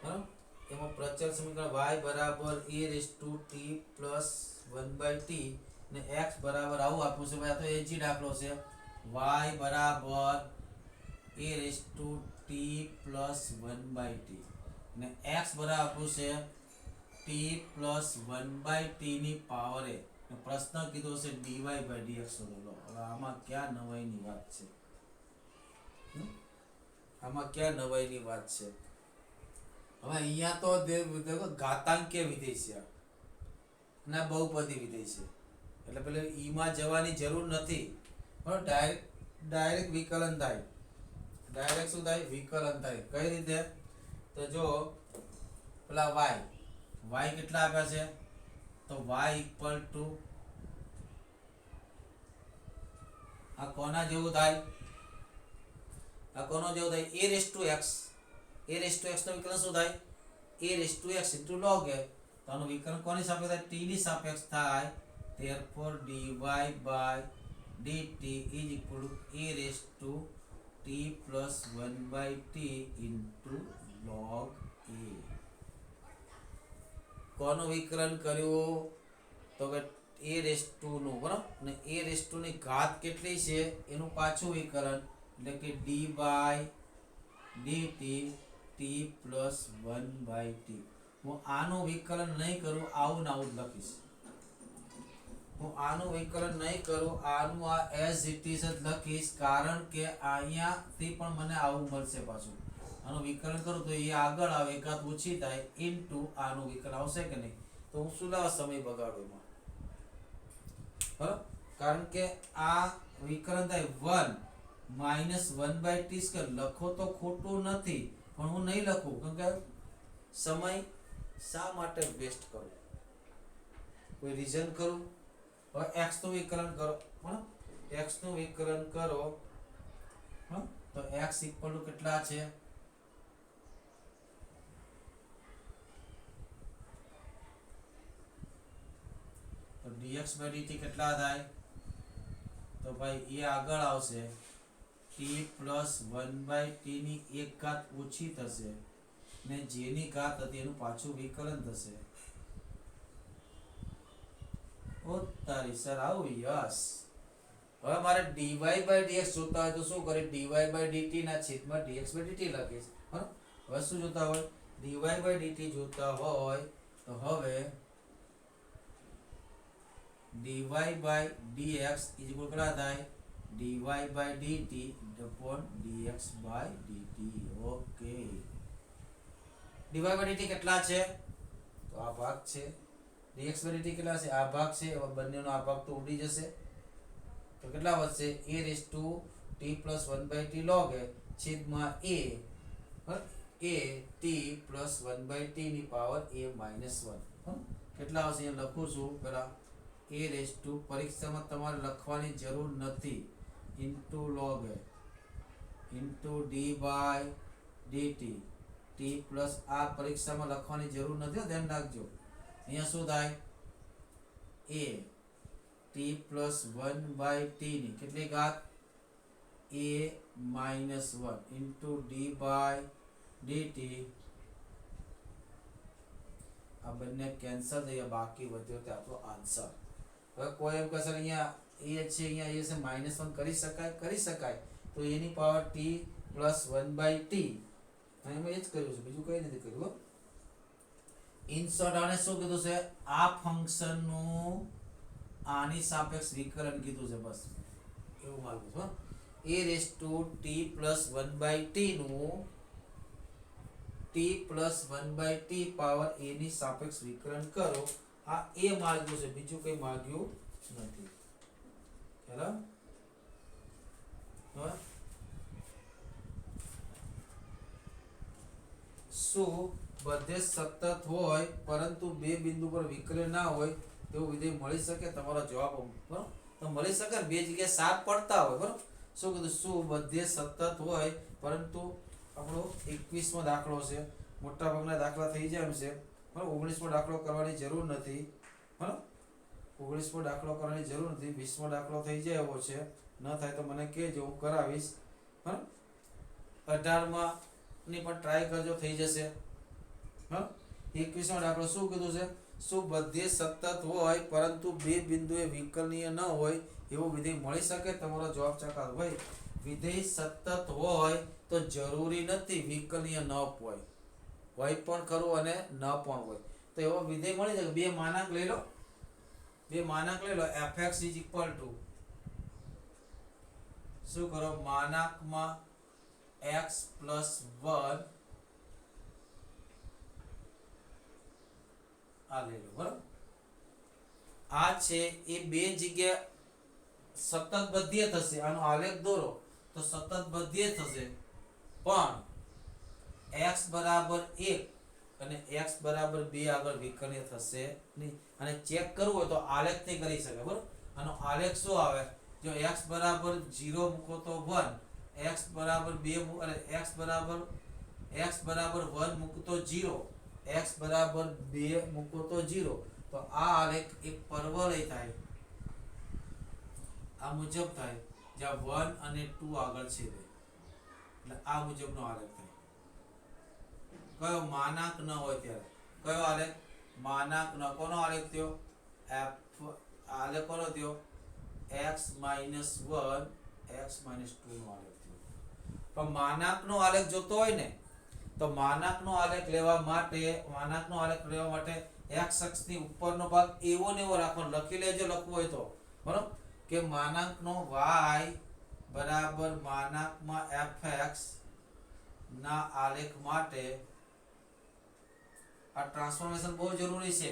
બરાબર. એમાં પ્રચલ સમીકરણ y બરાબર a raised to t plus 1/t ને x બરાબર આવું આપ્યું છે ભાઈ. આ તો એજી દાખલો છે. y બરાબર a raised to t plus 1/t ને x બરાબર આપ્યું છે t plus 1/t ની પાવર a. પ્રશ્ન કીધો છે dy by dx શોધો. હવે આમાં ક્યાં નવાઈની વાત છે? આમાં ક્યાં નવાઈની વાત છે? હવે અહીંયા તો દેખો ઘાતાંકીય વિધેય છે અને બહુપદી વિધેય છે, એટલે પેલે ઈ માં જવાની જરૂર નથી. બરાબર, ડાયરેક્ટ વિકલન થાય. ડાયરેક્ટ શું થાય? વિકલન થાય. કઈ રીતે? તો જો પેલા y કેટલા આપ્યા છે? તો y equal to આ કોના જેવું થાય? આ કોનો જેવું થાય? a raised to x. a raised to x નો વિકલન શું થાય? a raised to x into log a. તો આનું વિકલન કોની સાપેક્ષ થાય? t ની સાપેક્ષ થાય. therefore dy by dt is equal to a raised to t plus 1/t into log a. કોનું વિકલન કર્યું? તો કે a raised to નું બરાબર, અને a raised to ની ઘાત કેટલી છે એનું પાછું વિકલન, એટલે કે d by dt t plus 1/t. હું આનું વિકલન નહીં કરું, આવું ને આવું જ લખીશ. હું આનું વિકલન નહીં કરું, આનું આ as it is જ લખીશ, કારણ કે અહીંયાથી પણ મને આવું મળશે પાછું. આનું વિકલન કરું તો એ આગળ આવે, એકાદ ઓછી થાય, ઇન્ટુ આનું વિકલન આવશે કે નહીં? તો હું શું લાવા સમય બગાડું એમાં? બરાબર, કારણ કે આ વિકલન થાય 1 minus 1/t સ્ક્વેર. લખો તો ખોટું નથી, પણ હું નહીં લખું, કેમ કે સમય શા માટે વેસ્ટ કરું? કોઈ રીઝન કરું? હવે x નું વિકલન કરો, બરાબર, x નું વિકલન કરો તો x ઇક્વલ ટુ કેટલા છે? તો dx by dt કેટલા થાય? તો ભાઈ એ આગળ આવશે t plus 1/t ની એક ઘાત ઓછી થશે, ને જેની ઘાત હતી એનું પાછું વિકલન થશે. ઓ તારી સર આવું યસ. હવે મારે dy by dx જોતા હોય તો શું કરે, dy by dt ના છેદમાં dx by dt લખીશ. બરાબર. હવે શું જોતા હોય, dy by dt જોતા હોય તો હવે dy by dx is equal કેટલા થાય, dy by dt upon dx by dt. Okay, dy by dt કેટલા છે, તો આ ભાગ છે. dx by dt કેટલા છે, આ ભાગ છે. હવે બંનેનો આ ભાગ તો ઉડી જશે તો કેટલા વધશે, a raised to t plus 1 by t log a છેદમાં a t plus 1 by t ની પાવર a minus 1. કેટલા આવશે એ લખું છું પેલા, a raised to પરીક્ષામાં તમારે લખવાની જરૂર નથી, into log a into d by dt t plus આ પરીક્ષામાં લખવાની જરૂર નથી, ધ્યાન રાખજો. અહીંયા શું થાય, a t plus 1 by t ની કેટલી ઘાત, a minus 1 into d by dt. આ બંને કેન્સલ થઈ ગયા, બાકી વધ્યો તે આપણો આન્સર. હવે કોઈ એમ કહેશે અહીંયા a છે, અહીંયા a છે -1 કરી શકાય તો એની power t plus 1 by t. એમાં એ જ કર્યું છે, બીજું કંઈ નથી કર્યું. ઇન શોર્ટ આને શું કીધું છે, આ ફંક્શનનું આની સાપેક્ષ વિકલન કીધું છે, બસ એવું માલુમ છે. a raised to t plus 1 by t નું t plus 1 by t power a ની સાપેક્ષ વિકલન કરો. આ a માગ્યું છે, બીજું કંઈ માગ્યું નથી. બરાબર. શું બધે સતત હોય પરંતુ બે બિંદુ પર વિકલન ના હોય તેવું વિધેય મળી શકે, તમારો જવાબ બરાબર તો મળી શકે ને, બે જગ્યાએ 7 પડતા હોય. બરાબર. શું કીધું, શું બધે સતત હોય પરંતુ આપણો 21મો દાખલો છે, મોટા ભાગના દાખલા થઈ જાય એમ છે. બરાબર. 19મો દાખલો કરવાની જરૂર નથી. બરાબર. 19મો દાખલો કરવાની જરૂર નથી, 20મો દાખલો થઈ જાય એવો છે. ન થાય તો મને કહેજો, હું કરાવીશ. બરાબર. 18માં ની પણ ટ્રાય કરજો, થઈ જશે. હા, 21મો દાખલો શું કીધું છે, શું બધે સતત હોય પરંતુ બે બિંદુએ વિકલનીય ન હોય એવું વિધેય મળી શકે, તમારો જવાબ ચકાસો. ભાઈ વિધેય સતત હોય તો જરૂરી નથી વિકલનીય ન હોય પણ ખરું અને ન પણ હોય. તો એવો વિધેય મળી જાય. બે માનાંક લઈ લો, fx is equal to શું કરો, માનાંકમાં x plus 1 આ લઈ લો. બરાબર. આ છે એ બે જગ્યા સતત બધીય થશે. આનો આલેખ દોરો તો સતત બધીય થશે, પણ x બરાબર 1 અને x બરાબર 2 આગળ વિકલનીય થશે નહીં. અને ચેક કરવું હોય તો આલેખથી કરી શકે. બરાબર. આનો આલેખ શું આવે, જો x બરાબર 0 મૂકો તો 1, x બરાબર 2 અને x બરાબર 1 મૂકો તો 0, x બરાબર 2 મૂકો તો 0. તો આ આલેખ એક પરવલય થાય, આ મુજબ થાય, જ્યાં 1 અને 2 આગળ છેદે, એટલે આ મુજબનો આલેખ થાય. કયો, માનાંક ન હોય ત્યારે. કયો આલેખ, માનાંક ન. કોનો આલેખ થયો, f આલેખ કોનો થયો, x minus 1 x minus 2 નો આલેખ થયો. પણ માનાંકનો આલેખ જોતો હોય ને, તો માનાંકનો આલેખ લેવા માટે x અક્ષની ઉપરનો ભાગ એવો ને એવો રાખવાનો. લખી લેજો, લખવું હોય તો. બરાબર. કે માનાંકનો y બરાબર માનાંકમાં fx ના આલેખ માટે આ ટ્રાન્સફોર્મેશન બહુ જરૂરી છે.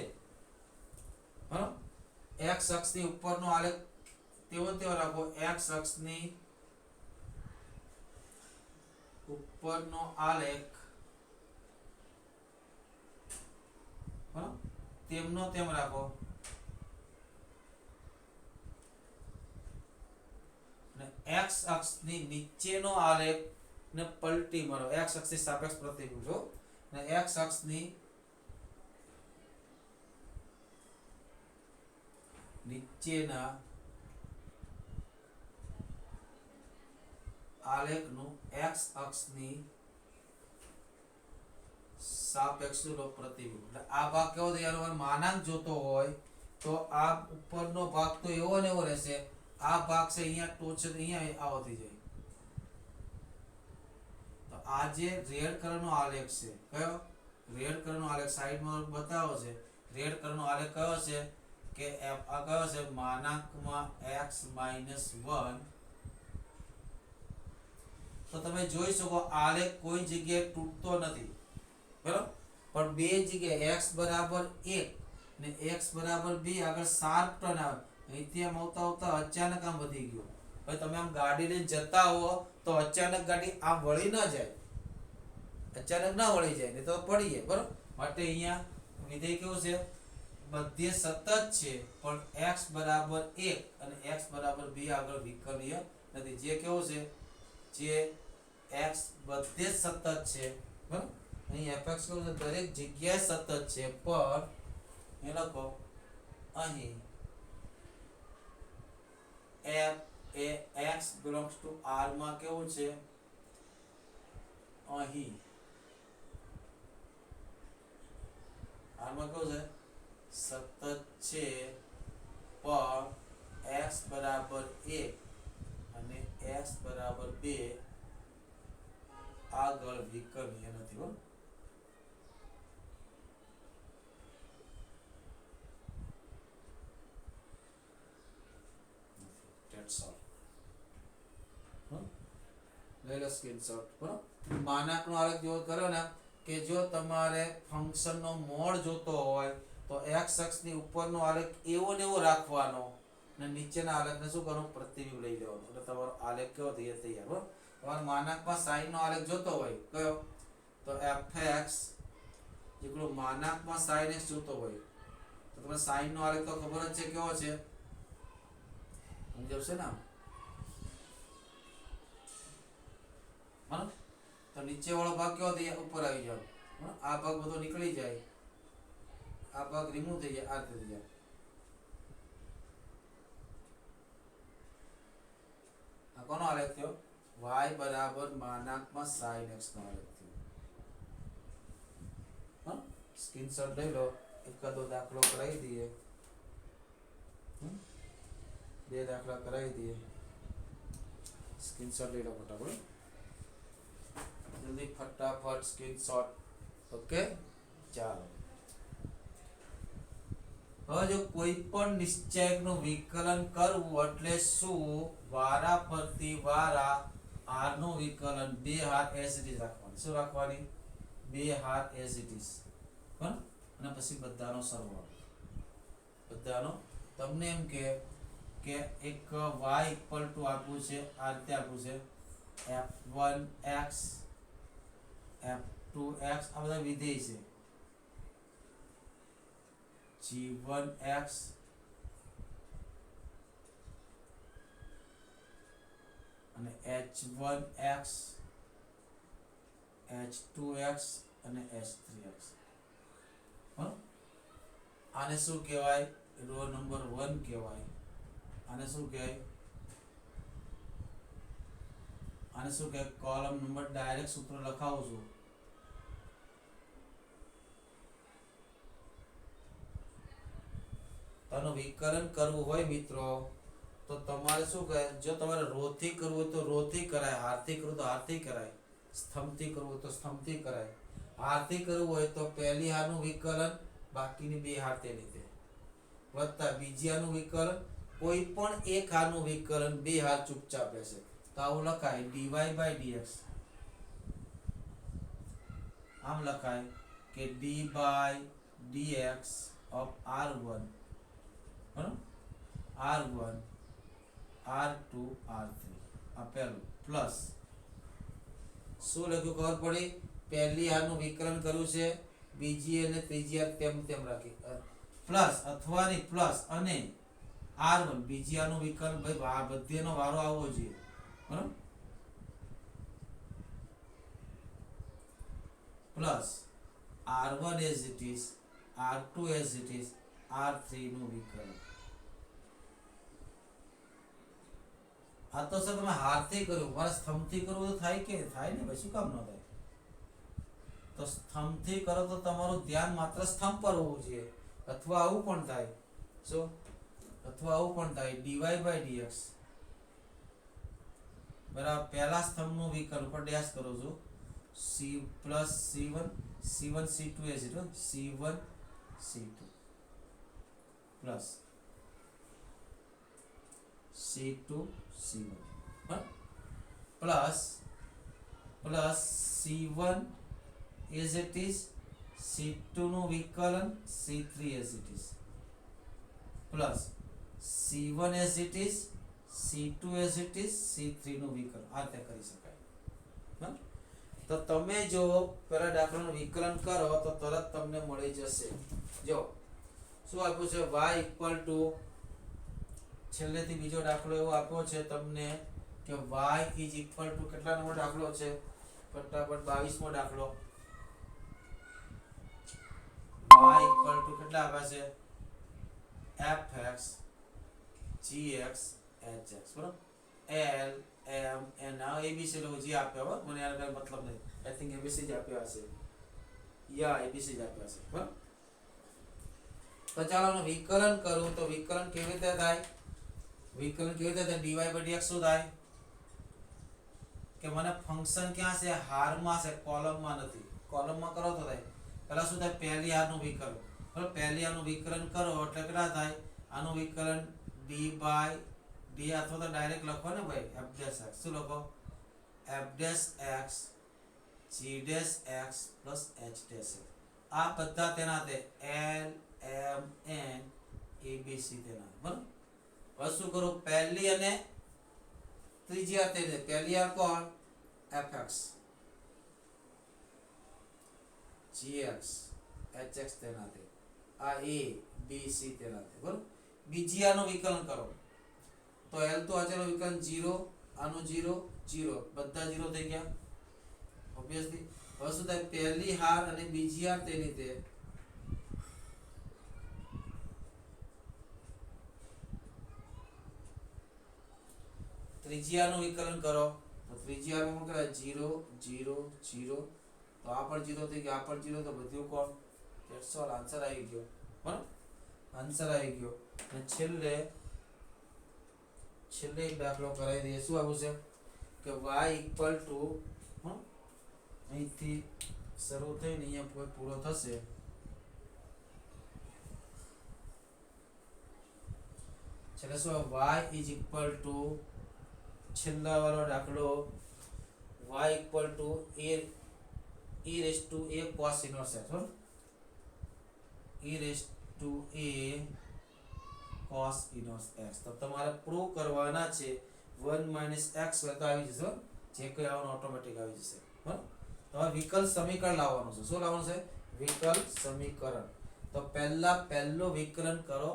બરાબર. x અક્ષની ઉપરનો આલેખ તેવો તેવો રાખો, x અક્ષની ઉપરનો આલેખ તેમનો તેમ રાખો, અને x અક્ષની નીચેનો આલેખ ને પલટી મારો, x અક્ષની સાપેક્ષ પ્રતિબિંબ જો, અને x અક્ષની નીચેના આલેખનું x અક્ષની સાપેક્ષનો પ્રતિબિંબ. એટલે આ ભાગ કેવો થયો? માનાંક જોતો હોય તો આ ઉપરનો ભાગ તો એવો ને એવો રહેશે. આ ભાગ છે અહીંયા ટોચ અહીંયા આવો થઈ જાય. તો આ જે રેડ કલરનો આલેખ છે, કયો રેડ કલરનો આલેખ સાઈડમાં બતાવો છે. રેડ કલરનો આલેખ કયો છે કે આ કયો છે? માનાંકમાં x - 1. તો તમે જોઈ શકો આલેખ કોઈ જગ્યાએ તૂટતો નથી, બરાબર? પણ બે જગ્યાએ x બરાબર 1 ને x બરાબર 2 આગળ શાર્પ ટર્ન આવે. અહીંથી આમ આવતા આવતા અચાનક આમ વધી ગયો. ભાઈ તમે આમ ગાડી લઈને જતા હો તો અચાનક ગાડી આમ વળી ના જાય, અચાનક ના વળી જાય ને તો પડી જાય, બરાબર? માટે અહીંયા વિધેય કેવું છે? બધે સતત છે પણ x બરાબર 1 અને x બરાબર 2 આગળ વિકર્ય નથી. જે કેવું છે? જે x બધે સતત છે, બરાબર? અહીં fx કેવું છે? દરેક જગ્યાએ સતત છે, પણ એ લખો અહીં f A x belongs to r માં કેવું છે? અહીં r માં કેવું છે? સતત છે પણ x બરાબર 1 અને x બરાબર 2 આગળ વિકર્ય નથી, હો. That's all. લઈ લો સ્ક્રીનશોટ, બરાબર? માનાંકનો આલેખ જો કર્યો ને કે જો તમારે ફંક્શનનો મોડ જોતો હોય તો x અક્ષની ઉપરનો આલેખ એવો ને એવો રાખવાનો અને નીચેના આલેખને શું કરવાનું? પ્રતિબિંબ લઈ લેવાનું. એટલે તમારો આલેખ કેવો થઈ જાય? તૈયાર, બરાબર? તમારે માનાંકમાં સાઈનનો આલેખ જોતો હોય કયો? તો fx જેટલું માનાંકમાં sin x જોતો હોય તો તમને સાઈનનો આલેખ તો ખબર જ છે કેવો છે, સમજાવશે ને? બરાબર? તો નીચે વાળો ભાગ કેવો થઈ જાય? ઉપર આવી જાવ. આ ભાગ બધો નીકળી જાય, આ ભાગ રિમૂવ થઈ જાય, આ રીતે થઈ જાય. આ કોનો આલેખ થયો? y બરાબર માનાંકમાં sin x નો આલેખ થયો. હા, સ્ક્રીનશોટ લઈ લો. એકાદો દાખલો કરાવી દઈએ, બે દાખલા કરાવી દઈએ. સ્ક્રીનશોટ લઈ લો ફટાફટ, જલ્દી ફટાફટ સ્ક્રીનશોટ. ઓકે, ચાલો. હવે જો કોઈ પણ નિશ્ચયકનું વિકલન કરવું એટલે શું? વારા ફરતી વારા r નું વિકલન બે હાર એઝ ઇટ ઇઝ રાખવાની. શું રાખવાની? બે હાર એઝ ઇટ ઇઝ, બરાબર? અને પછી બધાનો સરવાળો. બધાનો તમને એમ કે એક y ઇક્વલ ટુ આપ્યું છે, આ રીતે આપ્યું છે f1x f2x, આ બધા વિધેય છે. g1x અને h1x h2x અને h3x. આને શું કહેવાય? રો નંબર 1 કહેવાય. આને શું કહેવાય? આને શું કહેવાય? Column number. ડાયરેક્ટ સૂત્ર લખાવું છું. આનું વિકલન કરવું હોય મિત્રો તો તમારે શું કહે? જો તમારે રો થી કરવું હોય તો રો થી કરાય, હાર થી કરવું તો હાર થી કરાય, સ્તંભ થી કરવું હોય તો સ્તંભ થી કરાય. હાર થી કરવું હોય તો પહેલી હારનું વિકલન, બાકીની બે હાર તે રીતે, વત્તા બીજી હારનું વિકલન, કોઈ પણ એક હારનું વિકલન બે હાર ચૂપચાપ રહેશે. તો આવું લખાય dy by dx. આમ લખાય કે d by dx of r1 r1 r2 r3. આ પહેલું પ્લસ શું લખ્યું ખબર પડી? પહેલી હારનું વિકલન કર્યું છે, બીજી અને ત્રીજી હાર તેમ તેમ રાખી, પ્લસ અથવા ની પ્લસ અને r1 બીજી હારનું વિકલન. ભાઈ બધેનો વારો આવવો જોઈએ, બરાબર? Plus r1 as it is, r2 as it is, r3 નું વિકલન. આ તો સર તમે હાથથી કર્યું, મારે સ્તંભથી કરવું તો થાય કે થાય ને ભાઈ? શું કામ ન થાય? તો સ્તંભથી કરો તો તમારું ધ્યાન માત્ર સ્તંભ પર હોવું જોઈએ, અથવા આવું પણ થાય, સો અથવા આવું પણ થાય dy/dx બરાબર પહેલા સ્તંભનું વિકલ્પ પર ડેશ કરું છું c plus c1 c2 A 0 c1 c2 plus c2 c1 plus c1 as it is, c2 નું વિકલન c3 as it is, plus c1 as it is, c2 as it is, c3 નું વિકલન આ રીતે કરી શકાય. બરાબર તો તમે જો પેલા દાખલાનું વિકલન કરો તો તરત તમને મળી જશે. જો શું આપ્યું છે y ઇક્વલ ટુ છેલ્લેથી બીજો દાખલો એવો આપ્યો છે તમને કે y ઇઝ ઇક્વલ ટુ કેટલા નંબર દાખલો છે ફટાફટ 22મો દાખલો y ઇક્વલ ટુ કેટલા આપ્યા છે fx gx hx બરાબર l m n આ abc લો જે આપ્યા હો મને યાર કઈ મતલબ નહીં આઈ થિંક abc જ આપ્યા હશે યા abc જ આપ્યા હશે બરાબર તો ચાલો હું વિકલન કરું તો વિકલન કેવી રીતે થાય વિકલન કેવી રીતે થાય dy/dx શું થાય કે મને ફંક્શન ક્યાં છે હારમાં છે કોલમમાં નથી કોલમમાં કરો તો થાય પહેલા શું થાય પહેલી હારનું વિકલન બરાબર પહેલી હારનું વિકલન કરો એટલે કેટલા થાય આનું વિકલન d અથવા તો ડાયરેક્ટ લખો ને ભાઈ f' શું લખો f' g' plus h' આ બધા તેના તે l m n a b c તેના બરાબર હવે શું કરું પહેલી અને ત્રીજી હાર તે પહેલી હાર કોણ fx gx hx તેના તે આ a b c તેના તે બરાબર બીજી હારનું વિકલન કરો તો l તો અચળ વિકલન 0 આનું 0 0 બધા 0 થઈ ગયા ઓબ્વિયસલી હવે શું થાય પહેલી હાર અને બીજી હાર તેની તે ત્રીજી હારનું વિકલન કરો તો ત્રીજી હારમાં શું કરાય 0 0 0 તો આ પણ 0 થઈ ગયો આ પણ 0 તો બધું કોણ ધેટ્સ ઓલ આન્સર આવી ગયો બરાબર આન્સર આવી ગયો અને છેલ્લે એક દાખલો કરાવી દઈએ શું આવું છે કે y ઇક્વલ ટુ અહીંથી શરૂ થઈને અહીંયા પૂરો થશે છેલ્લે શું y ઇઝ ઇક્વલ ટુ છેલ્લા વાળો દાખલો y equal to e raise to a cos inverse x બરાબર e raise to a cos inverse x તો તમારે પ્રૂવ કરવાના છે 1 - x તો આવી જશે જે કોઈ આવવાનું ઓટોમેટિક આવી જશે બરાબર તો હવે વિકલ સમીકરણ લાવવાનું છે શું લાવવાનું છે વિકલ સમીકરણ તો પહેલો વિકલન કરો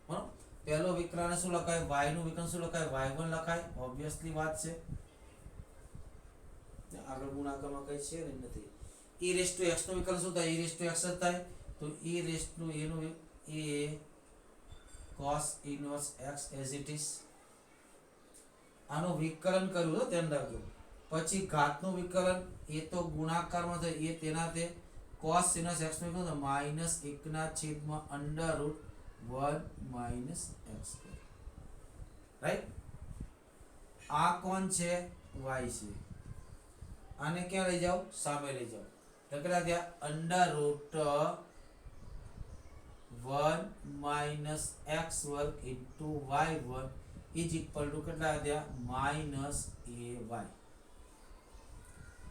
બરાબર પહેલો વિકલન શું લખાય y નું વિકલન શું લખાય y1 લખાય ઓબ્વિયસલી વાત છે આગળ ગુણાકારમાં કઈ છે ને નથી e રેઝ ટુ x નું વિકલન શું થાય e રેઝ ટુ x જ થાય તો e રેઝ ટુ a નું a cos inverse x as it is આનું વિકલન કર્યું તો ધ્યાન રાખજો પછી ઘાતનું વિકલન એ તો ગુણાકારમાં થાય એ તેના તે cos ઇનવર્સ x નું વિકલન -1/√1 - x² રાઈટ આ કોણ છે y છે આને ક્યાં લઈ જાઓ સામે લઈ જાઓ તો કેટલા થયા √1 - x² * y1 is equal two કેટલા થયા -ay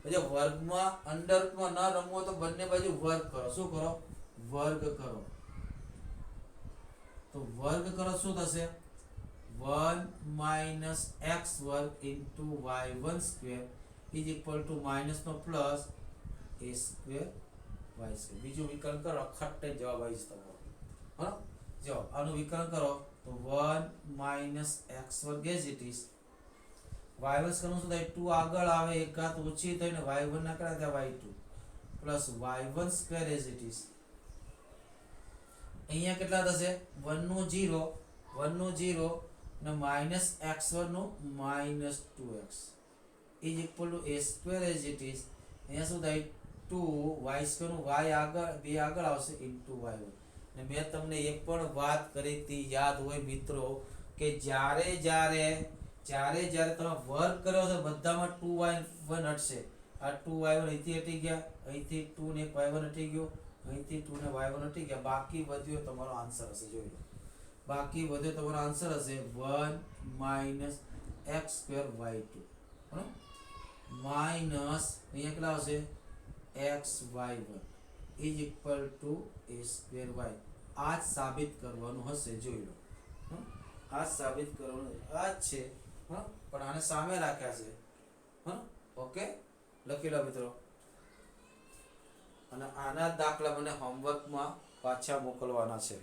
એટલે વર્ગમાં અંડરમાં ન રમવો તો બંને બાજુ વર્ગ કરો શું કરો વર્ગ કરો તો વર્ગ કરો શું થશે 1 - x² * y1² is equal to minus નો પ્લસ a² y² બીજું વિકલન કરો ખટ્ટે જવાબ આવી જશે તમારો બરાબર જો આનું વિકલન કરો તો 1 - x² as it is y1 કરવું શું થાય 2 આગળ આવે એક ઘાત ઓછી થઈને y1 ના કરા થાય y2 plus y1² as it is અહીંયા કેટલા થશે 1 નું 0 અને -x² નું -2x is equal to a² as it is અહીંયા શું થાય ઇન્ટુ વાય સ્ક્વેર નું વાય આગળ બે આગળ આવશે ઇન્ટુ વાય. અને મેં તમને એક પણ વાત કરી હતી યાદ હોય મિત્રો કે જ્યારે જ્યારે જ્યારે જ્યારે તમે વર્ક કર્યો છે બધામાં 2y1 હટશે. આ 2y1 અહીંથી હટી ગયા, અહીંથી 2 ને 1y1 હટી ગયો, અહીંથી 2 ને y1 હટી ગયા, બાકી વધ્યો તમારો આન્સર હશે. જોઈ લો બાકી વધ્યો તમારો આન્સર હશે 1 - x² y2 બરાબર માઇનસ અહીંયા કેટલા આવશે xy1 is equal two a²y. આ જ સાબિત કરવાનું હશે. જોઈ લો આ જ સાબિત કરવાનું આ જ છે પણ આને સામે રાખ્યા છે. ઓકે લખી લો મિત્રો. અને આના દાખલા મને હોમવર્કમાં પાછા મોકલવાના છે.